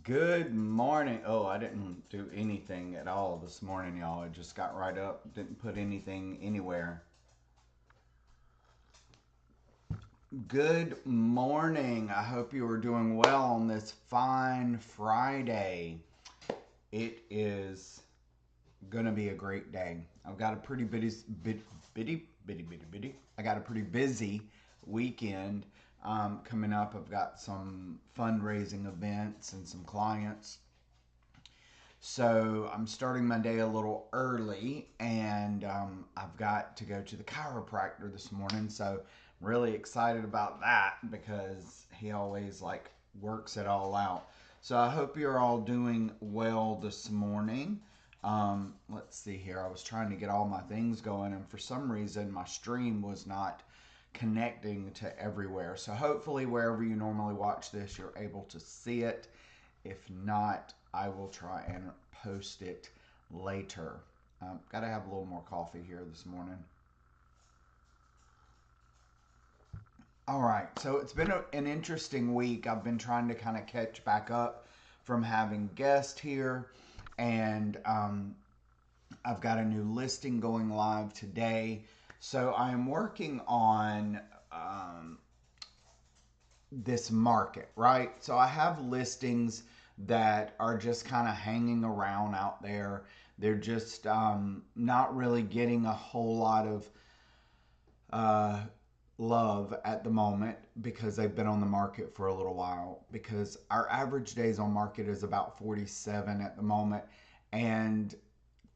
Good morning. Oh, I didn't do anything at all this morning, y'all. I just got right up, didn't put anything anywhere. Good morning. I hope you are doing well on this fine Friday. It is going to be a great day. I've got a pretty bitty. I got a pretty busy weekend coming up. I've got some fundraising events and some clients. So I'm starting my day a little early, and I've got to go to the chiropractor this morning. So I'm really excited about that because he always works it all out. So I hope you're all doing well this morning. Let's see here. I was trying to get all my things going, and for some reason my stream was not connecting to everywhere. So hopefully wherever you normally watch this, you're able to see it. If not, I will try and post it later. Got to have a little more coffee here this morning. All right, so it's been an interesting week. I've been trying to kind of catch back up from having guests here, and I've got a new listing going live today. So I am working on this market, right? So I have listings that are just kind of hanging around out there. They're just not really getting a whole lot of uh, love at the moment because they've been on the market for a little while. Because our average days on market is about 47 at the moment, and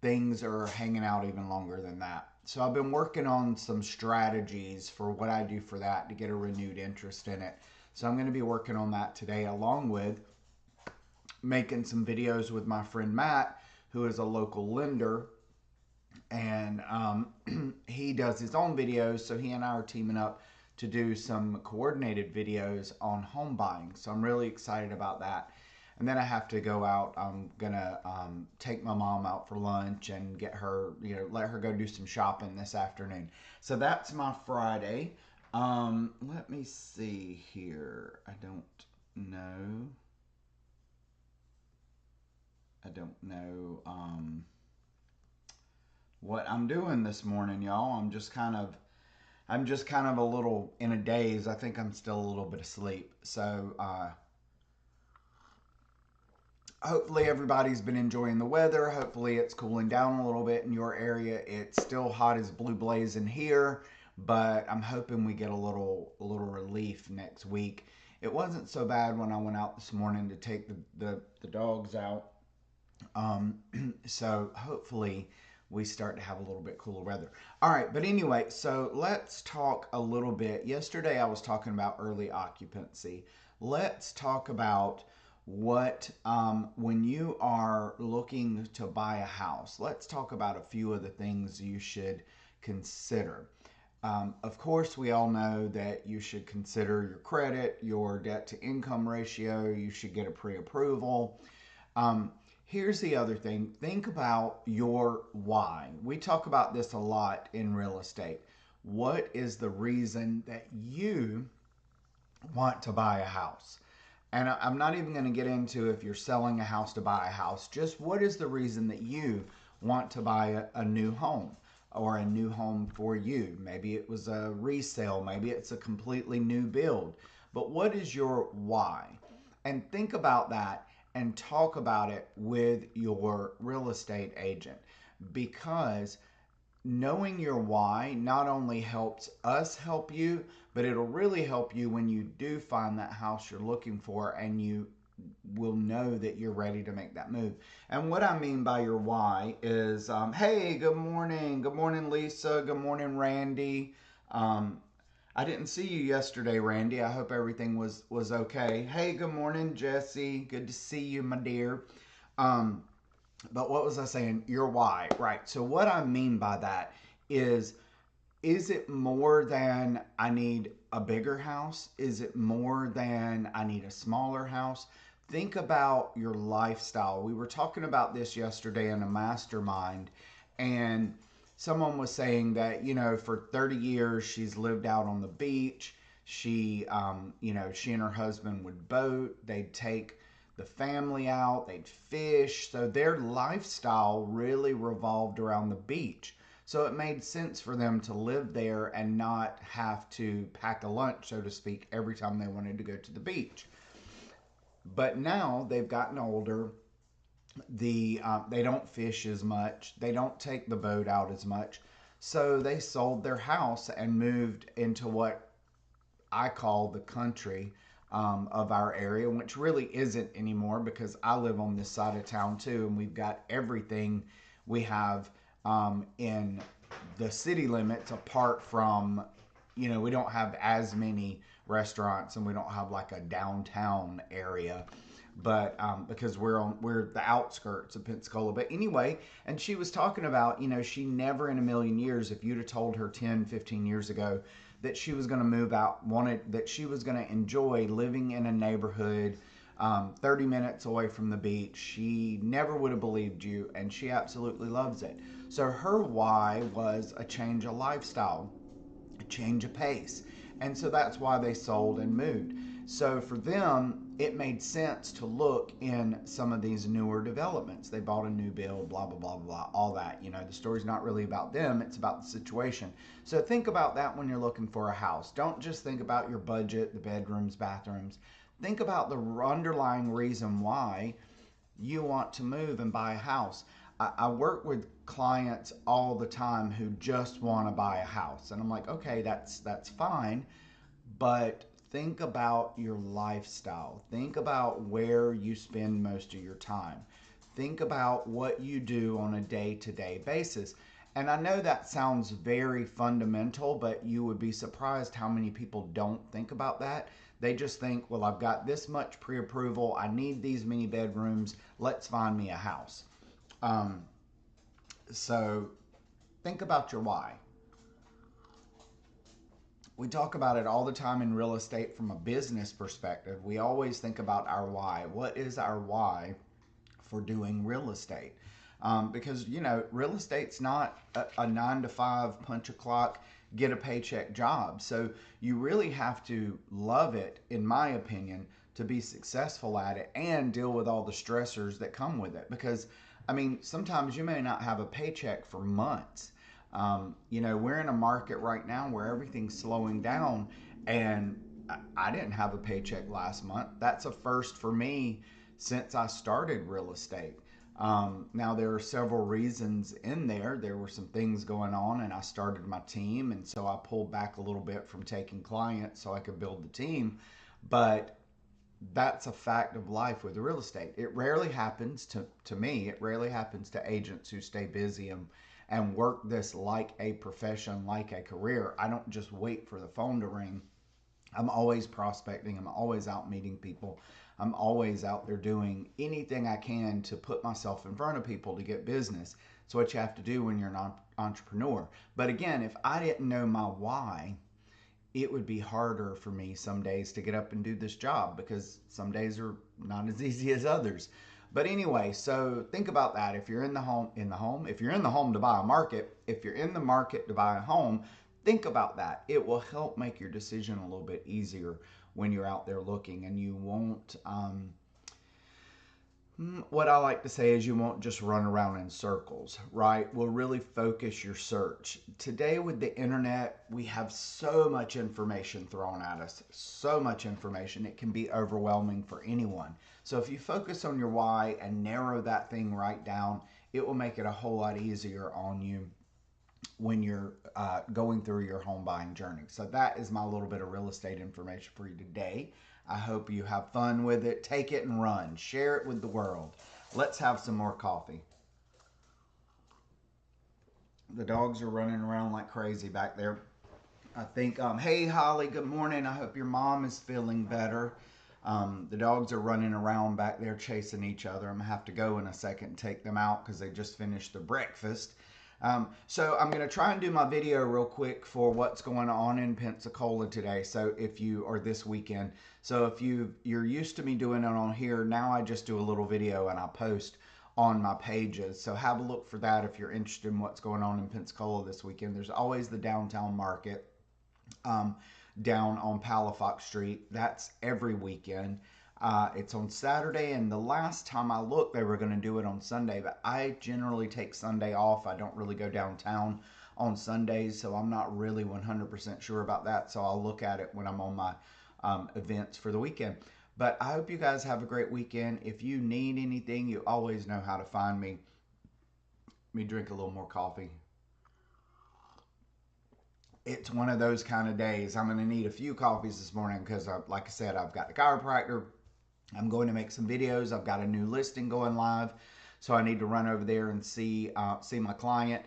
things are hanging out even longer than that. So I've been working on some strategies for what I do for that to get a renewed interest in it. So I'm going to be working on that today, along with making some videos with my friend Matt, who is a local lender. And he does his own videos. So he and I are teaming up to do some coordinated videos on home buying. So I'm really excited about that. And then I have to go out. I'm gonna take my mom out for lunch and get her, let her go do some shopping this afternoon. So that's my Friday. Let me see here. I don't know what I'm doing this morning, y'all. I'm just kind of a little in a daze. I think I'm still a little bit asleep. So hopefully everybody's been enjoying the weather. Hopefully it's cooling down a little bit in your area. It's still hot as blue blazing here, but I'm hoping we get a little relief next week. It wasn't so bad when I went out this morning to take the dogs out. Um, so hopefully we start to have a little bit cooler weather. All right, but anyway, so let's talk a little bit. Yesterday I was talking about early occupancy. Let's talk about when you are looking to buy a house. Let's talk about a few of the things you should consider. Of course, we all know that you should consider your credit, your debt to income ratio. You should get a pre approval. Um, Here's the other thing, think about your why. We talk about this a lot in real estate. What is the reason that you want to buy a house? And I'm not even going to get into if you're selling a house to buy a house. Just what is the reason that you want to buy a new home or a new home for you? Maybe it was a resale, maybe it's a completely new build. But what is your why? And think about that and talk about it with your real estate agent, because knowing your why not only helps us help you, but it'll really help you when you do find that house you're looking for, and you will know that you're ready to make that move. And what I mean by your why is, hey, good morning. Good morning, Lisa. Good morning, Randy. Um, I didn't see you yesterday, Randy. I hope everything was okay. Hey, good morning, Jesse. Good to see you, my dear. Um, but what was I saying? Your why, right? So what I mean by that is it more than I need a bigger house? Is it more than I need a smaller house? Think about your lifestyle. We were talking about this yesterday in a mastermind, and someone was saying that, for 30 years she's lived out on the beach. She and her husband would boat. They'd take the family out, they'd fish. So their lifestyle really revolved around the beach. So it made sense for them to live there and not have to pack a lunch, so to speak, every time they wanted to go to the beach. But now they've gotten older. They don't fish as much. They don't take the boat out as much. So they sold their house and moved into what I call the country of our area, which really isn't anymore because I live on this side of town too, and we've got everything we have in the city limits apart from, we don't have as many restaurants and we don't have like a downtown area. But because we're the outskirts of Pensacola. But anyway, and she was talking about, she never in a million years, if you'd have told her 10, 15 years ago that she was going to move out, that she was going to enjoy living in a neighborhood 30 minutes away from the beach, she never would have believed you, and she absolutely loves it. So her why was a change of lifestyle, a change of pace. And so that's why they sold and moved. So for them, it made sense to look in some of these newer developments. They bought a new build, blah, blah, blah, blah, all that. The story's not really about them, it's about the situation. So think about that when you're looking for a house. Don't just think about your budget, the bedrooms, bathrooms. Think about the underlying reason why you want to move and buy a house. I work with clients all the time who just want to buy a house. And I'm like, okay, that's fine. But think about your lifestyle. Think about where you spend most of your time. Think about what you do on a day-to-day basis. And I know that sounds very fundamental, but you would be surprised how many people don't think about that. They just think, well, I've got this much pre-approval. I need these many bedrooms. Let's find me a house. So think about your why. We talk about it all the time in real estate from a business perspective. We always think about our why. What is our why for doing real estate? Because, real estate's not a 9 to 5 punch a clock, get a paycheck job. So you really have to love it, in my opinion, to be successful at it and deal with all the stressors that come with it. Because, sometimes you may not have a paycheck for months. We're in a market right now where everything's slowing down, and I didn't have a paycheck last month. That's a first for me since I started real estate. Now, there are several reasons in there. There were some things going on, and I started my team, and so I pulled back a little bit from taking clients so I could build the team. But that's a fact of life with real estate. It rarely happens to me. It rarely happens to agents who stay busy and work this like a profession, like a career. I don't just wait for the phone to ring. I'm always prospecting. I'm always out meeting people. I'm always out there doing anything I can to put myself in front of people to get business. It's what you have to do when you're an entrepreneur. But again, if I didn't know my why, it would be harder for me some days to get up and do this job because some days are not as easy as others. But anyway, so think about that. If you're if you're in the home to buy a market, if you're in the market to buy a home, think about that. It will help make your decision a little bit easier when you're out there looking, and you won't, what I like to say is you won't just run around in circles, right? We'll really focus your search. Today with the internet, we have so much information thrown at us, so much information, it can be overwhelming for anyone. So if you focus on your why and narrow that thing right down, it will make it a whole lot easier on you when you're going through your home buying journey. So that is my little bit of real estate information for you today. I hope you have fun with it. Take it and run. Share it with the world. Let's have some more coffee. The dogs are running around like crazy back there. I think, hey Holly, good morning. I hope your mom is feeling better. The dogs are running around back there chasing each other. I'm going to have to go in a second and take them out because they just finished their breakfast. So I'm going to try and do my video real quick for what's going on in Pensacola today. So or this weekend. So if you're used to me doing it on here, now I just do a little video and I post on my pages. So have a look for that if you're interested in what's going on in Pensacola this weekend. There's always the downtown market down on Palafox Street. That's every weekend. It's on Saturday, and the last time I looked, they were going to do it on Sunday, but I generally take Sunday off. I don't really go downtown on Sundays, so I'm not really 100% sure about that. So I'll look at it when I'm on my events for the weekend. But I hope you guys have a great weekend. If you need anything, you always know how to find me. Let me drink a little more coffee. It's one of those kind of days. I'm going to need a few coffees this morning because, like I said, I've got the chiropractor. I'm going to make some videos. I've got a new listing going live, so I need to run over there and see my client.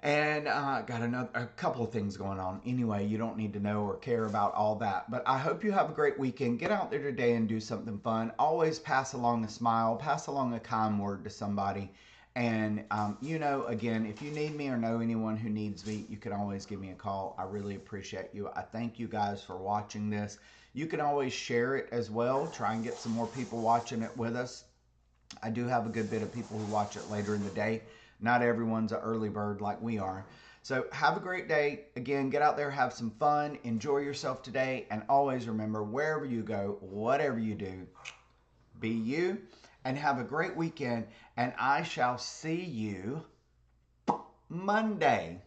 And got a couple of things going on. Anyway, you don't need to know or care about all that. But I hope you have a great weekend. Get out there today and do something fun. Always pass along a smile, pass along a kind word to somebody. And, again, if you need me or know anyone who needs me, you can always give me a call. I really appreciate you. I thank you guys for watching this. You can always share it as well. Try and get some more people watching it with us. I do have a good bit of people who watch it later in the day. Not everyone's an early bird like we are. So have a great day. Again, get out there, have some fun, enjoy yourself today, and always remember, wherever you go, whatever you do, be you, and have a great weekend. And I shall see you Monday.